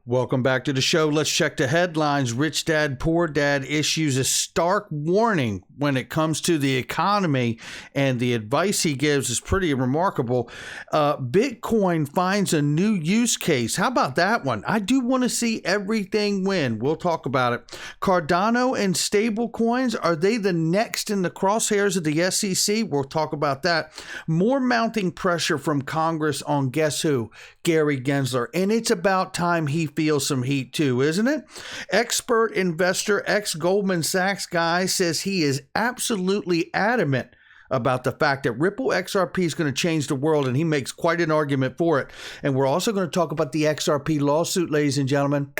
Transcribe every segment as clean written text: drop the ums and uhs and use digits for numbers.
Welcome back to the show. Let's check the headlines. Rich Dad, Poor Dad issues a stark warning when it comes to the economy, and the advice he gives is pretty remarkable. Bitcoin finds a new use case. How about that one? I do want to see everything win. We'll talk about it. Cardano and stable coins, are they the next in the crosshairs of the SEC? We'll talk about that. More mounting pressure from Congress on guess who? Gary Gensler. And it's about time he feels some heat too, isn't it? Expert investor, ex-Goldman Sachs guy says he is absolutely adamant about the fact that Ripple XRP is going to change the world, and he makes quite an argument for it. And we're also going to talk about the XRP lawsuit, ladies and gentlemen.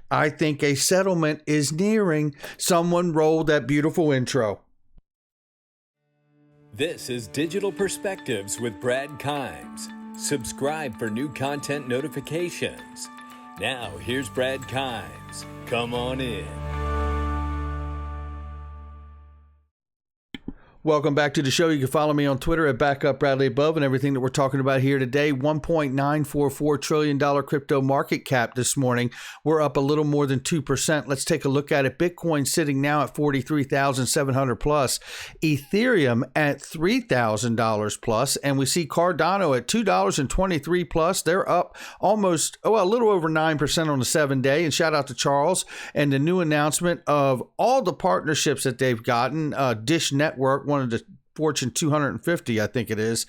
I think a settlement is nearing. Someone roll that beautiful intro. This is Digital Perspectives with Brad Kimes. Subscribe for new content notifications. Now, here's Brad Kimes. Come on in. Welcome back to the show. You can follow me on Twitter at BackupBradleyAbove, and everything that we're talking about here today. $1.944 trillion crypto market cap this morning. We're up a little more than 2%. Let's take a look at it. Bitcoin sitting now at $43,700 plus. Ethereum at $3,000 plus. And we see Cardano at $2.23 plus. They're up almost, a little over 9% on the 7-day. And shout out to Charles and the new announcement of all the partnerships that they've gotten. Dish Network, one of the Fortune 250, I think it is,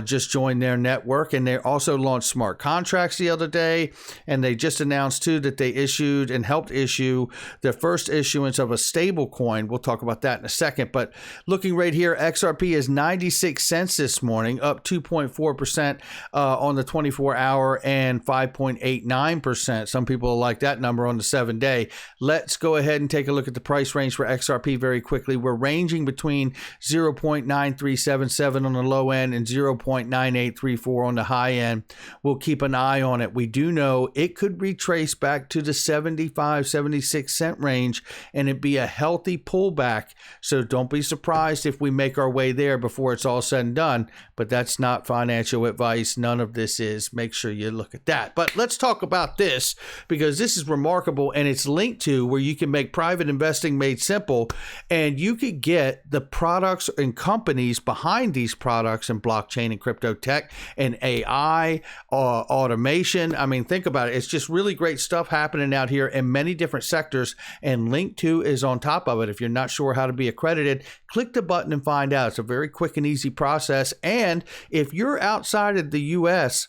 just joined their network. And they also launched smart contracts the other day. And they just announced, too, that they issued and helped issue the first issuance of a stable coin. We'll talk about that in a second. But looking right here, XRP is 96 cents this morning, up 2.4% on the 24-hour and 5.89%. Some people like that number on the 7-day. Let's go ahead and take a look at the price range for XRP very quickly. We're ranging between 0.9377 on the low end and 0.9834 on the high end. We'll keep an eye on it. We do know it could retrace back to the 75, 76 cent range, and it'd be a healthy pullback. So don't be surprised if we make our way there before it's all said and done. But that's not financial advice. None of this is. Make sure you look at that. But let's talk about this, because this is remarkable, and it's LinkedTo, where you can make private investing made simple, and you could get the products and companies behind these products in blockchain and crypto tech and AI, automation. I mean, think about it. It's just really great stuff happening out here in many different sectors, and LinkedTo is on top of it. If you're not sure how to be accredited, click the button and find out. It's a very quick and easy process. And if you're outside of the U.S.,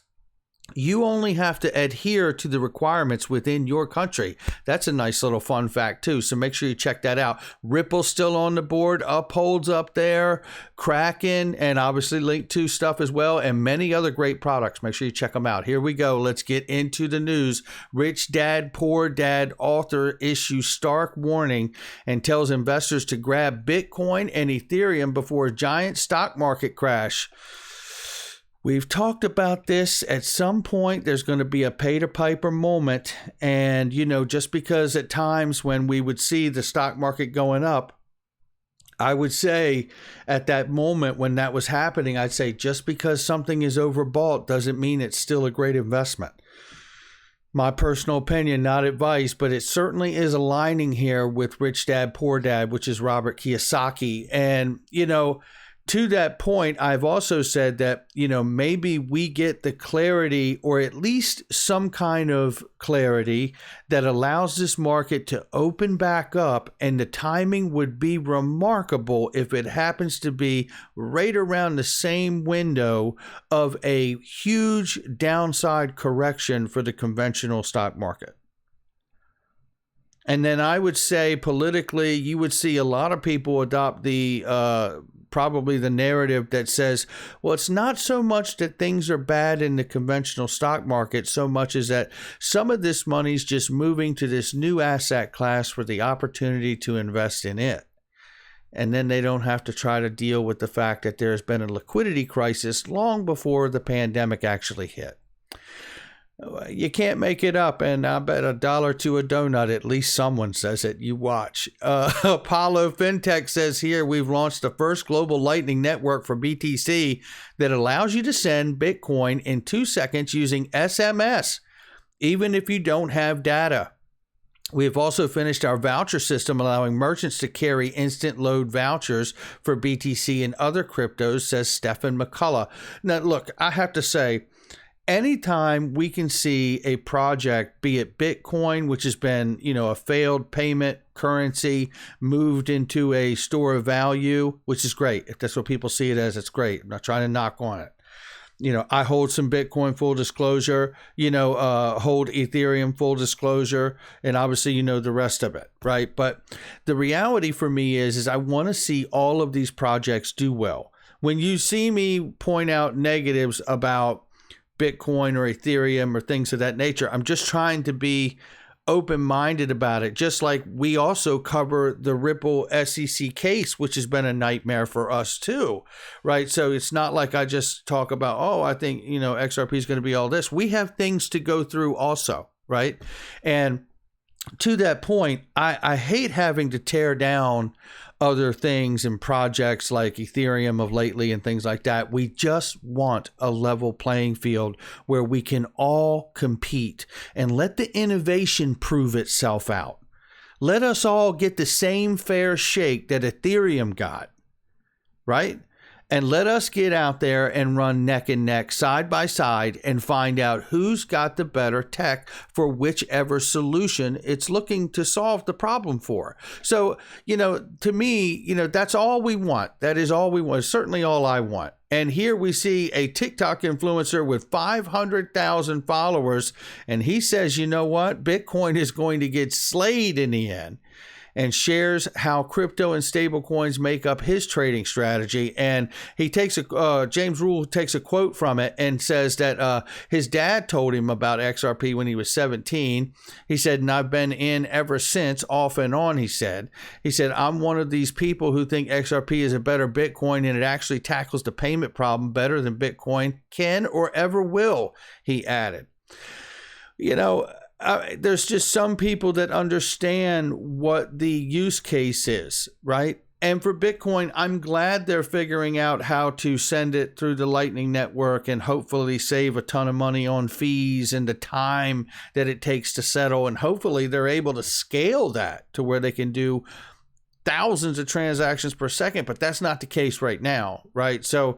you only have to adhere to the requirements within your country. That's a nice little fun fact too. So make sure you check that out. Ripple's still on the board, Uphold's up there, Kraken, and obviously LinkedTo stuff as well, and many other great products. Make sure you check them out. Here we go. Let's get into the news. Rich Dad, Poor Dad author issues stark warning and tells investors to grab Bitcoin and Ethereum before a giant stock market crash. We've talked about this. At some point, there's going to be a pay-to-piper moment. And, just because at times when we would see the stock market going up, I would say at that moment when that was happening, I'd say just because something is overbought doesn't mean it's still a great investment. My personal opinion, not advice, but it certainly is aligning here with Rich Dad, Poor Dad, which is Robert Kiyosaki. And, to that point, I've also said that, maybe we get the clarity, or at least some kind of clarity, that allows this market to open back up, and the timing would be remarkable if it happens to be right around the same window of a huge downside correction for the conventional stock market. And then I would say politically, you would see a lot of people adopt probably the narrative that says, well, it's not so much that things are bad in the conventional stock market so much as that some of this money's just moving to this new asset class for the opportunity to invest in it. And then they don't have to try to deal with the fact that there's been a liquidity crisis long before the pandemic actually hit. You can't make it up, and I bet $1 to a donut, at least someone says it. You watch. Apollo FinTech says here, we've launched the first global lightning network for BTC that allows you to send Bitcoin in 2 seconds using SMS. even if you don't have data. We have also finished our voucher system, allowing merchants to carry instant load vouchers for BTC and other cryptos, says Stephen McCullough. Now, look, I have to say, anytime we can see a project, be it Bitcoin, which has been, a failed payment currency, moved into a store of value, which is great. If that's what people see it as, it's great. I'm not trying to knock on it. I hold some Bitcoin, full disclosure, hold Ethereum, full disclosure, and obviously, the rest of it, right? But the reality for me is I want to see all of these projects do well. When you see me point out negatives about Bitcoin or Ethereum or things of that nature, I'm just trying to be open-minded about it, just like we also cover the Ripple SEC case, which has been a nightmare for us too, right? So it's not like I just talk about, I think, XRP is going to be all this. We have things to go through also, right? And to that point, I hate having to tear down other things and projects like Ethereum of lately and things like that. We just want a level playing field where we can all compete and let the innovation prove itself out. Let us all get the same fair shake that Ethereum got, right? And let us get out there and run neck and neck, side by side, and find out who's got the better tech for whichever solution it's looking to solve the problem for. So, to me, that's all we want. That is all we want. It's certainly all I want. And here we see a TikTok influencer with 500,000 followers, and he says, you know what? Bitcoin is going to get slayed in the end, and shares how crypto and stable coins make up his trading strategy. And he takes James Rule takes a quote from it and says that his dad told him about XRP when he was 17. He said, and I've been in ever since, off and on, he said, I'm one of these people who think XRP is a better Bitcoin, and it actually tackles the payment problem better than Bitcoin can or ever will, he added. There's just some people that understand what the use case is, right? And for Bitcoin, I'm glad they're figuring out how to send it through the Lightning Network and hopefully save a ton of money on fees and the time that it takes to settle. And hopefully they're able to scale that to where they can do thousands of transactions per second, but that's not the case right now, right? So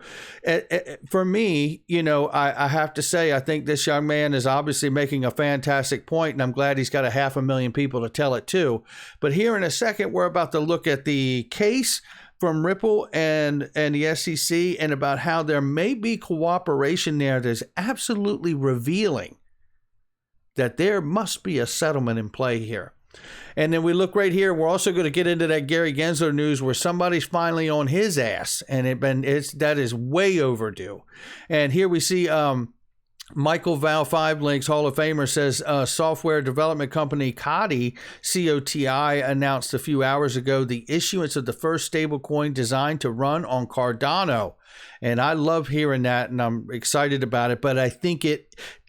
for me, I have to say, I think this young man is obviously making a fantastic point, and I'm glad he's got 500,000 people to tell it to. But here in a second, we're about to look at the case from Ripple and the SEC and about how there may be cooperation there that's absolutely revealing that there must be a settlement in play here. And then we look right here. We're also going to get into that Gary Gensler news where somebody's finally on his ass, and that is way overdue. And here we see Michael Val 5 Links, Hall of Famer, says software development company COTI announced a few hours ago the issuance of the first stablecoin designed to run on Cardano. And I love hearing that, and I'm excited about it. But I think at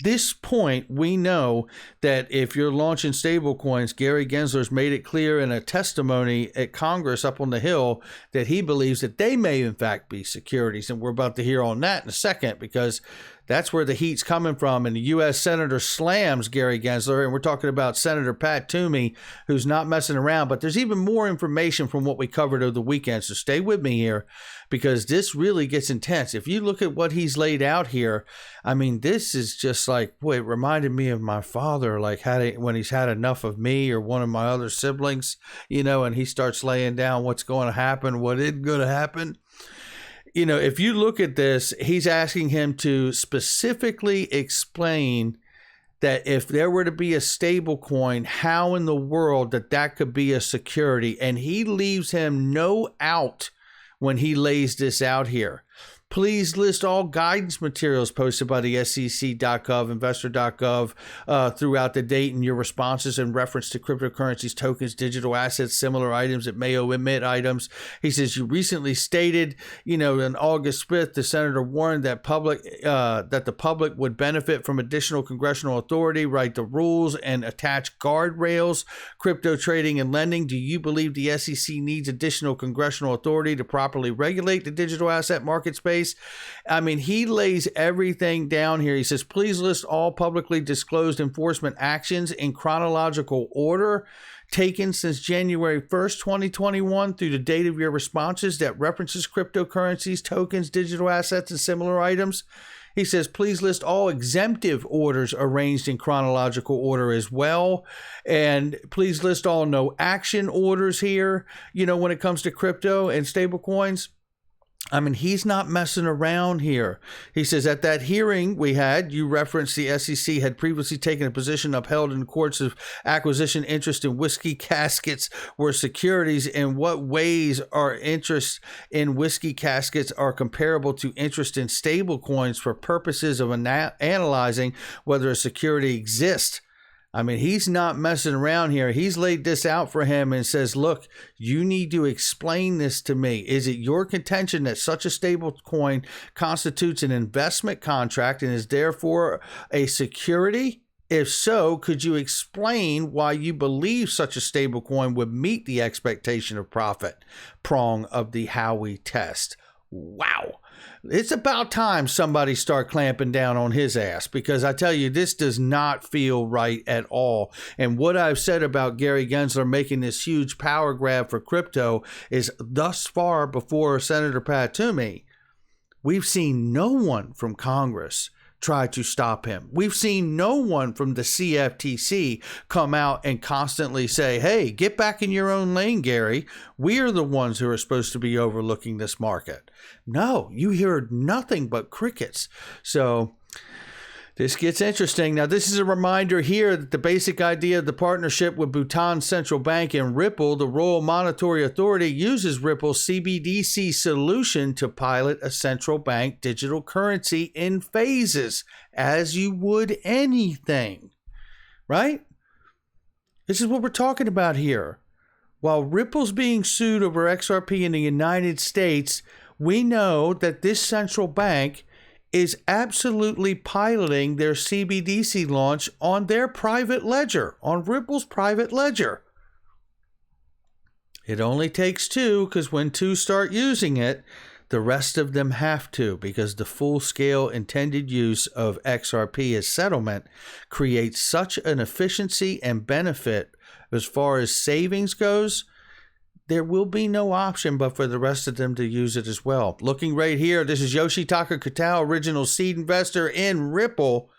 this point, we know that if you're launching stablecoins, Gary Gensler's made it clear in a testimony at Congress up on the Hill that he believes that they may, in fact, be securities. And we're about to hear on that in a second, because that's where the heat's coming from. And the U.S. Senator slams Gary Gensler. And we're talking about Senator Pat Toomey, who's not messing around. But there's even more information from what we covered over the weekend. So stay with me here, because this really gets intense. If you look at what he's laid out here, I mean, this is just like, boy, it reminded me of my father, like when he's had enough of me or one of my other siblings, and he starts laying down what's going to happen, what is going to happen. If you look at this, he's asking him to specifically explain that if there were to be a stable coin, how in the world that could be a security. And he leaves him no out when he lays this out here. Please list all guidance materials posted by the SEC.gov, investor.gov throughout the date, and your responses in reference to cryptocurrencies, tokens, digital assets, similar items that may omit items. He says, you recently stated, on August 5th, the senator warned that the public would benefit from additional congressional authority, write the rules, and attach guardrails, crypto trading and lending. Do you believe the SEC needs additional congressional authority to properly regulate the digital asset market space? case. I mean, he lays everything down here. He says, please list all publicly disclosed enforcement actions in chronological order taken since January 1st, 2021 through the date of your responses that references cryptocurrencies, tokens, digital assets, and similar items. He says, please list all exemptive orders arranged in chronological order as well. And please list all no action orders here, when it comes to crypto and stable coins. I mean, he's not messing around here. He says, at that hearing we had, you referenced the SEC had previously taken a position upheld in courts of acquisition interest in whiskey caskets were securities. In what ways are interest in whiskey caskets are comparable to interest in stable coins for purposes of analyzing whether a security exists? I mean, he's not messing around here. He's laid this out for him and says, look, you need to explain this to me. Is it your contention that such a stable coin constitutes an investment contract and is therefore a security? If so, could you explain why you believe such a stable coin would meet the expectation of profit prong of the Howey test? Wow. It's about time somebody start clamping down on his ass, because I tell you, this does not feel right at all. And what I've said about Gary Gensler making this huge power grab for crypto is thus far before Senator Pat Toomey, we've seen no one from Congress try to stop him. We've seen no one from the CFTC come out and constantly say, hey, get back in your own lane, Gary. We are the ones who are supposed to be overlooking this market. No, you hear nothing but crickets. So this gets interesting. Now, this is a reminder here that the basic idea of the partnership with Bhutan's central bank and Ripple, the Royal Monetary Authority, uses Ripple's CBDC solution to pilot a central bank digital currency in phases, as you would anything, right? This is what we're talking about here. While Ripple's being sued over XRP in the United States, we know that this central bank is absolutely piloting their CBDC launch on their private ledger, on Ripple's private ledger. It only takes two, because when two start using it, the rest of them have to, because the full-scale intended use of XRP as settlement creates such an efficiency and benefit as far as savings goes. There will be no option but for the rest of them to use it as well. Looking right here, this is Yoshitaka Kitao, original seed investor in Ripple.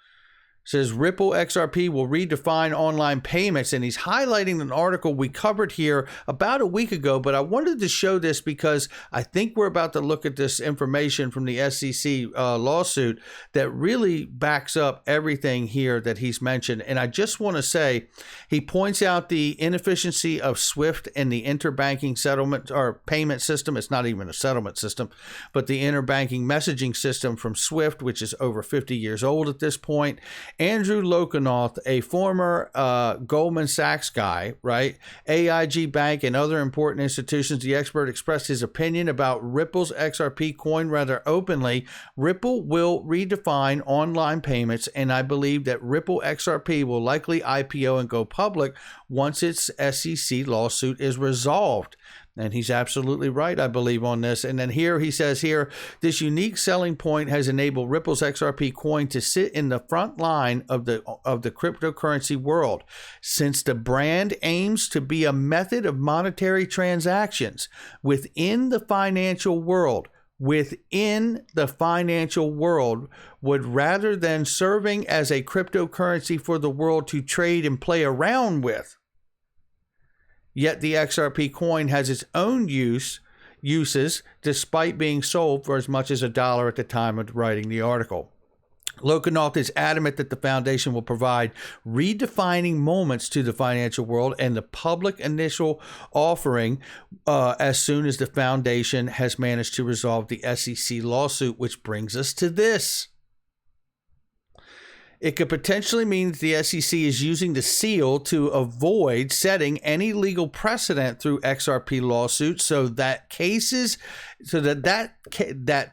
Says Ripple XRP will redefine online payments, and he's highlighting an article we covered here about a week ago, but I wanted to show this because I think we're about to look at this information from the SEC lawsuit that really backs up everything here that he's mentioned. And I just want to say, he points out the inefficiency of SWIFT and the interbanking settlement or payment system. It's not even a settlement system, but the interbanking messaging system from SWIFT, which is over 50 years old at this point. Andrew Lokanoth, a former Goldman Sachs guy, right? AIG Bank and other important institutions, the expert expressed his opinion about Ripple's XRP coin rather openly. Ripple will redefine online payments, and I believe that Ripple XRP will likely IPO and go public once its SEC lawsuit is resolved. And he's absolutely right, I believe, on this. And then here he says here, this unique selling point has enabled Ripple's XRP coin to sit in the front line of the cryptocurrency world. Since the brand aims to be a method of monetary transactions within the financial world, would rather than serving as a cryptocurrency for the world to trade and play around with. Yet the XRP coin has its own uses, despite being sold for as much as $1 at the time of writing the article. Lokanoth is adamant that the foundation will provide redefining moments to the financial world and the public initial offering as soon as the foundation has managed to resolve the SEC lawsuit, which brings us to this. It could potentially mean that the SEC is using the seal to avoid setting any legal precedent through XRP lawsuits, so that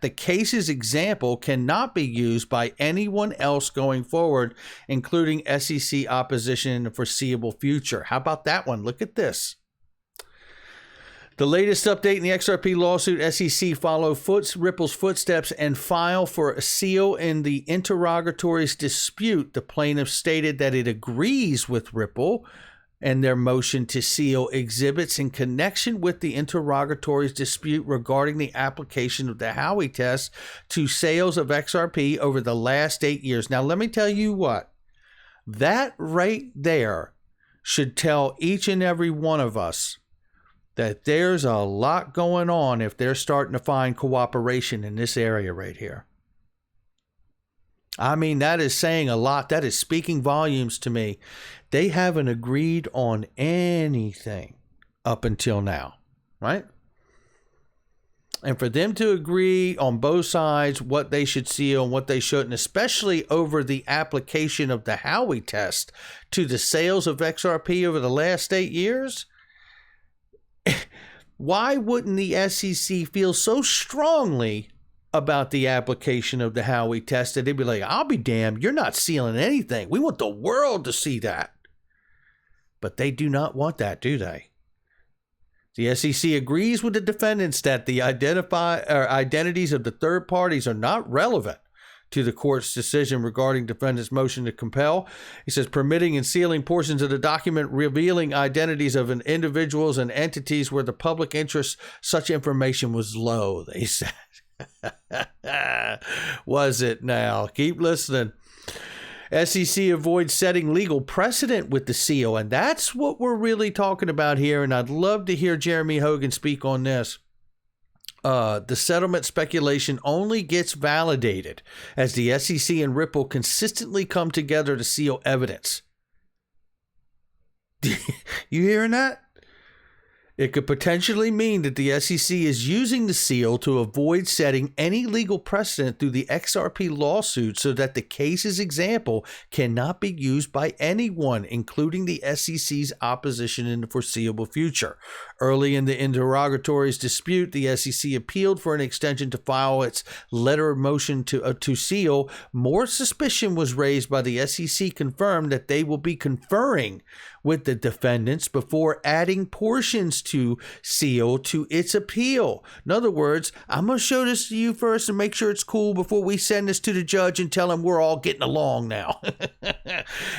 the case's example cannot be used by anyone else going forward, including SEC opposition in the foreseeable future. How about that one? Look at this. The latest update in the XRP lawsuit, SEC follow Ripple's footsteps and file for a seal in the interrogatories dispute. The plaintiff stated that it agrees with Ripple and their motion to seal exhibits in connection with the interrogatories dispute regarding the application of the Howey test to sales of XRP over the last 8 years. Now, let me tell you what, that right there should tell each and every one of us that there's a lot going on if they're starting to find cooperation in this area right here. I mean, that is saying a lot. That is speaking volumes to me. They haven't agreed on anything up until now, right? And for them to agree on both sides what they should seal and what they shouldn't, especially over the application of the Howey test to the sales of XRP over the last 8 years, why wouldn't the SEC feel so strongly about the application of the Howey test that they'd be like, I'll be damned, you're not sealing anything. We want the world to see that. But they do not want that, do they? The SEC agrees with the defendants that the identities of the third parties are not relevant to the court's decision regarding defendants' motion to compel. He says permitting and sealing portions of the document revealing identities of individuals and entities where the public interest such information was low, they said. Was it now? Keep listening. SEC avoids setting legal precedent with the seal, and that's what we're really talking about here, and I'd love to hear Jeremy Hogan speak on this. The settlement speculation only gets validated as the SEC and Ripple consistently come together to seal evidence. You hearing that? It could potentially mean that the SEC is using the seal to avoid setting any legal precedent through the XRP lawsuit so that the case's example cannot be used by anyone, including the SEC's opposition in the foreseeable future. Early in the interrogatories dispute, the SEC appealed for an extension to file its letter of motion to seal. More suspicion was raised by the SEC confirmed that they will be conferring with the defendants before adding portions to seal to its appeal. In other words, I'm going to show this to you first and make sure it's cool before we send this to the judge and tell him we're all getting along now.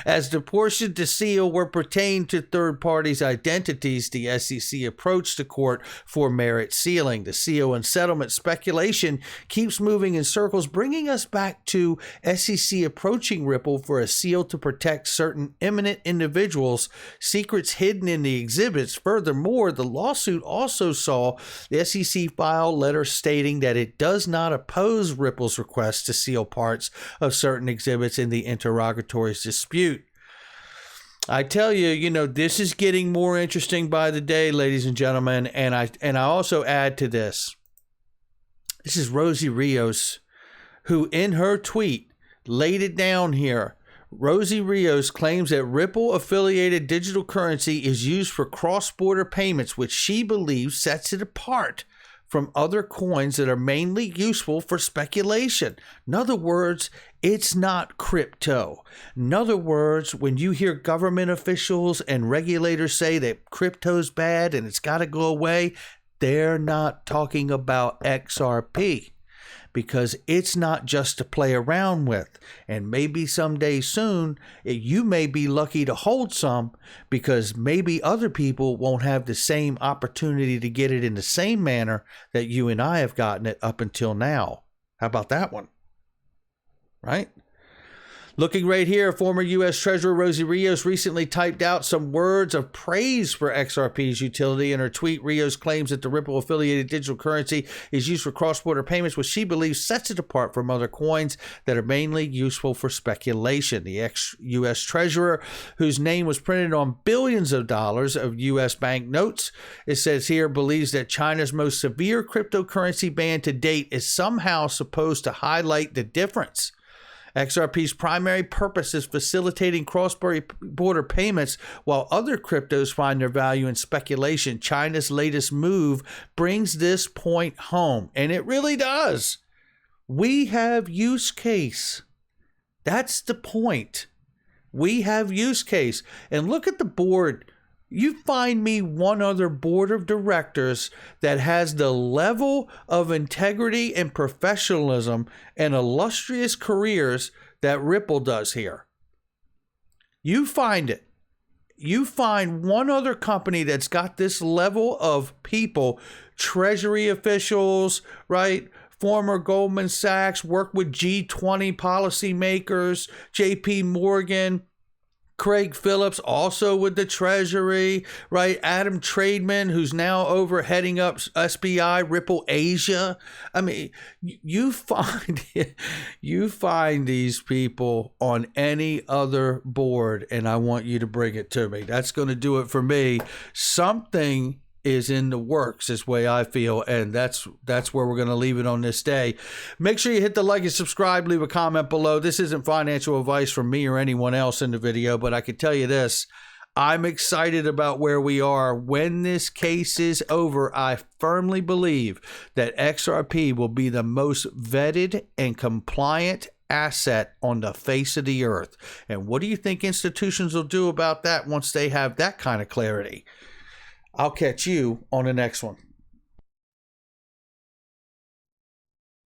As the portion to seal were pertained to third parties' identities, the SEC approached the court for merit sealing. The seal and settlement speculation keeps moving in circles, bringing us back to SEC approaching Ripple for a seal to protect certain eminent individuals, secrets hidden in the exhibits. Furthermore, the lawsuit also saw the SEC file letter stating that it does not oppose Ripple's request to seal parts of certain exhibits in the interrogatories dispute. I tell you, this is getting more interesting by the day, ladies and gentlemen, and I also add to this. This is Rosie Rios, who in her tweet laid it down here. Rosie Rios claims that Ripple-affiliated digital currency is used for cross-border payments, which she believes sets it apart from other coins that are mainly useful for speculation. In other words, it's not crypto. In other words, when you hear government officials and regulators say that crypto's bad and it's got to go away, they're not talking about XRP. Because it's not just to play around with. And maybe someday soon, you may be lucky to hold some because maybe other people won't have the same opportunity to get it in the same manner that you and I have gotten it up until now. How about that one? Right? Looking right here, former U.S. Treasurer Rosie Rios recently typed out some words of praise for XRP's utility. In her tweet, Rios claims that the Ripple-affiliated digital currency is used for cross-border payments, which she believes sets it apart from other coins that are mainly useful for speculation. The ex-U.S. Treasurer, whose name was printed on billions of dollars of U.S. bank notes, it says here, believes that China's most severe cryptocurrency ban to date is somehow supposed to highlight the difference. XRP's primary purpose is facilitating cross-border payments, while other cryptos find their value in speculation. China's latest move brings this point home, and it really does. We have use case. That's the point. We have use case. And look at the board. You find me one other board of directors that has the level of integrity and professionalism and illustrious careers that Ripple does here. You find it. You find one other company that's got this level of people, treasury officials, right? Former Goldman Sachs, worked with G20 policymakers, JP Morgan, Craig Phillips, also with the Treasury, right? Adam Trademan, who's now over heading up SBI, Ripple Asia. I mean, you find these people on any other board, and I want you to bring it to me. That's going to do it for me. Something is in the works, is the way I feel, and that's where we're going to leave it on this day. Make sure you hit the like and subscribe, leave a comment below. This isn't financial advice from me or anyone else in the video, but I can tell you this. I'm excited about where we are. When this case is over, I firmly believe that XRP will be the most vetted and compliant asset on the face of the earth. And what do you think institutions will do about that once they have that kind of clarity? I'll catch you on the next one.